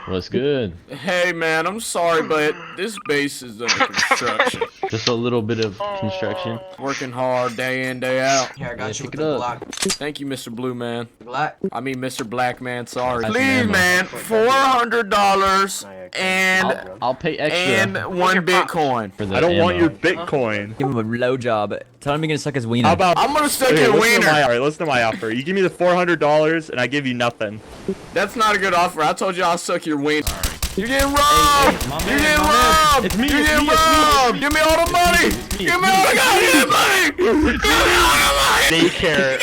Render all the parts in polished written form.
What's good? Hey man, I'm sorry, but this base is under construction. Just a little bit of construction. Working hard day in, day out. Here, I got you pick with it the up. Glock. Thank you, Mr. Blue Man. Glock? I mean, Mr. Black Man, sorry. Nice Please, ammo. man, $400 and I'll pay extra and 1 Bitcoin. for the I don't want ammo. your Bitcoin. Give him a low job. Tell him he's gonna suck his wiener. How about? I'm gonna suck Okay, your listen to wiener. Alright, listen to my offer. You give me the $400 and I give you nothing. That's not a good offer. I told you I'll suck your wiener. You're getting robbed! my You're man, getting my man. robbed! It's me, You're it's getting me, it's me, robbed! Give me all the money! Give me all the goddamn money! Give me all the money! Daycare.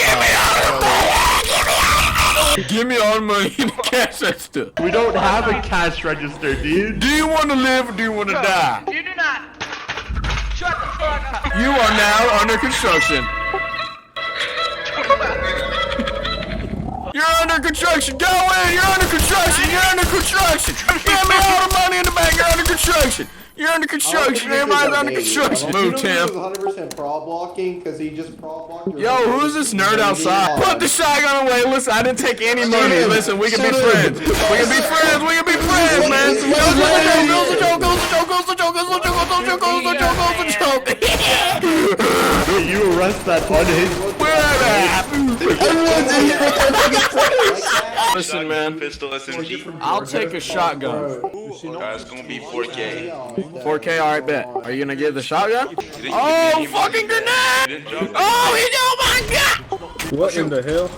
Give me all the money in the cash register. We don't have a cash register, dude. Do you want to live or do you want to die? You do not. Shut the fuck up. You are now under construction. You're under construction. Go in. You're under construction. You're under construction. Give me all the money in the bank. You're under construction. You're under construction. Everybody's under construction. Move, Tim. 100% prop blocking because he just prop blocked. Yo, who's this nerd outside? Put the shotgun away. Listen, I didn't take any money. Listen, we can be friends. We can be friends. We can be friends, man. It was a joke. It was a joke. It was a joke. It was a joke. It was a joke. It was a joke. It was a joke. It was a joke. Wait, you arrest that unhinged. Where at? Listen, man. Pistol SMG. I'll take a shotgun. It's gonna be 4K. 4K, alright, bet. Are you gonna give the shotgun? Oh, fucking grenade! Oh, oh my god! What in the hell?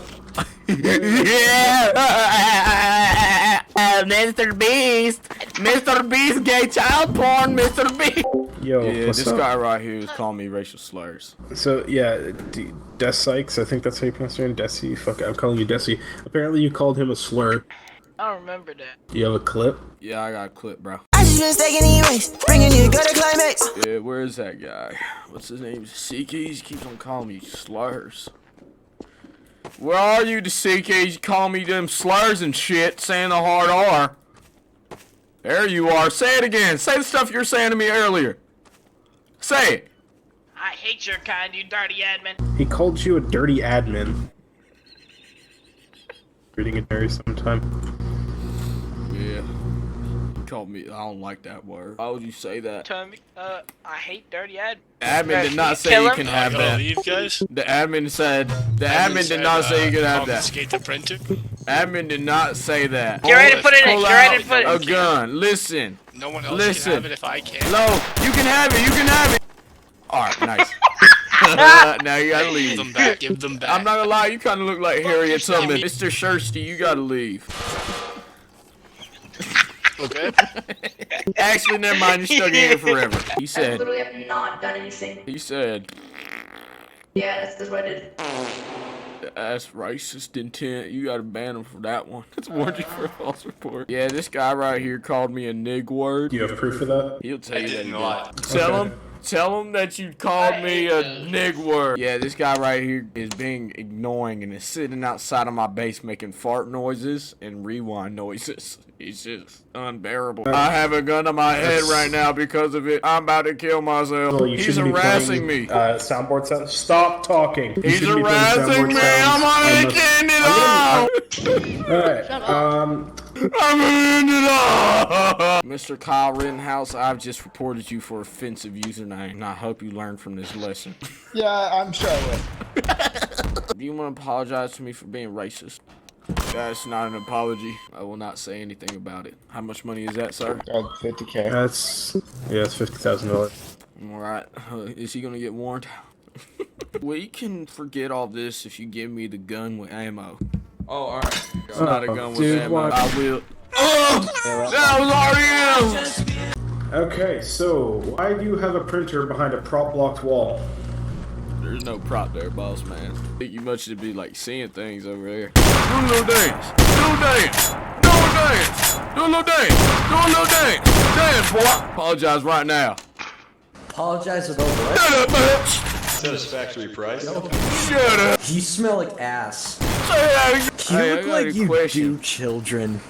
Yeah! Mr. Beast! Mr. Beast, gay child porn, Mr. Beast! Yo, Yeah, what's this up? guy right here is calling me racial slurs. So yeah, Des Sykes, I think that's how you pronounce your name. Desi. Fuck, I'm calling you Desi. Apparently, you called him a slur. I don't remember that. You have a clip? Yeah, I got a clip, bro. I just been staying anyways, bringing you go to climax. Yeah, where is that guy? What's his name? Seekies keeps on calling me slurs. Where are you, the Seekies? You call me them slurs and shit, saying the hard R. There you are. Say it again. Say the stuff you were saying to me earlier. Say it. I hate your kind, you dirty admin. He called you a dirty admin. Reading a diary sometime. Yeah. He called me. I don't like that word. Why would you say that? Tell me, I hate dirty admin. Admin did not say Kill you him? can have that. Leave, guys. The admin said. The admin did not say you could have that. Confiscate the printer. Admin did not say that. Get ready to put it in. Pull Get ready to out put it a in. gun. Listen. No one else Listen. can have it if I can. No, you can have it. You can have it. All right, nice. Now you gotta Give them leave. back. Give them back. I'm not gonna lie. You kind of look like Harriet Tubman. me. Mr. Shursty, you gotta leave. Okay. Actually, never mind. You're stuck in here forever. He said. literally have not done anything. He said. Yeah, that's what I did. That's racist intent. You gotta ban him for that one. It's warranty for a false report. Yeah, this guy right here called me a nig word. Do you have proof of that? He'll tell you that. did he not. did. Tell him that you called me a nig word. Yeah, this guy right here is being annoying and is sitting outside of my base making fart noises and rewind noises. It's just unbearable. I have a gun to my head right now because of it. I'm about to kill myself. Well, you He's shouldn't be harassing playing, me. Soundboard sounds. Stop talking. You He's shouldn't be playing harassing soundboard me. sounds I'm gonna unless- end it all. Alright, I'm gonna end it all. Mr. Kyle Rittenhouse, I've just reported you for offensive username, and I hope you learn from this lesson. Yeah, I'm sure I will. Do you want to apologize to me for being racist? That's not an apology. I will not say anything about it. How much money is that, sir? 50K. That's $50,000. Alright. Is he gonna get warned? We can forget all this if you give me the gun with ammo. Oh, alright. It's not a gun with dude, ammo. what? I will. Oh! That was REM! Okay, so why do you have a printer behind a prop blocked wall? There's no prop there, boss man. I think you must just be like seeing things over there. Do a little dance. Do a dance. Do a dance. Do a little dance. Do a little dance. Dance, boy. Apologize right now. Apologize about what? Shut up, bitch. Satisfactory price. Shut up. You smell like ass. Say that again. You Hey, I look got like a you question. do children.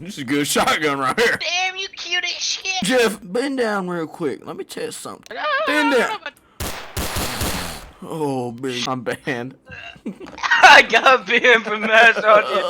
This is a good shotgun right here. Damn, you cute as shit. Jeff, bend down real quick. Let me test something. Bend down. Oh, bitch. I'm banned. I got beer from Mass Audience.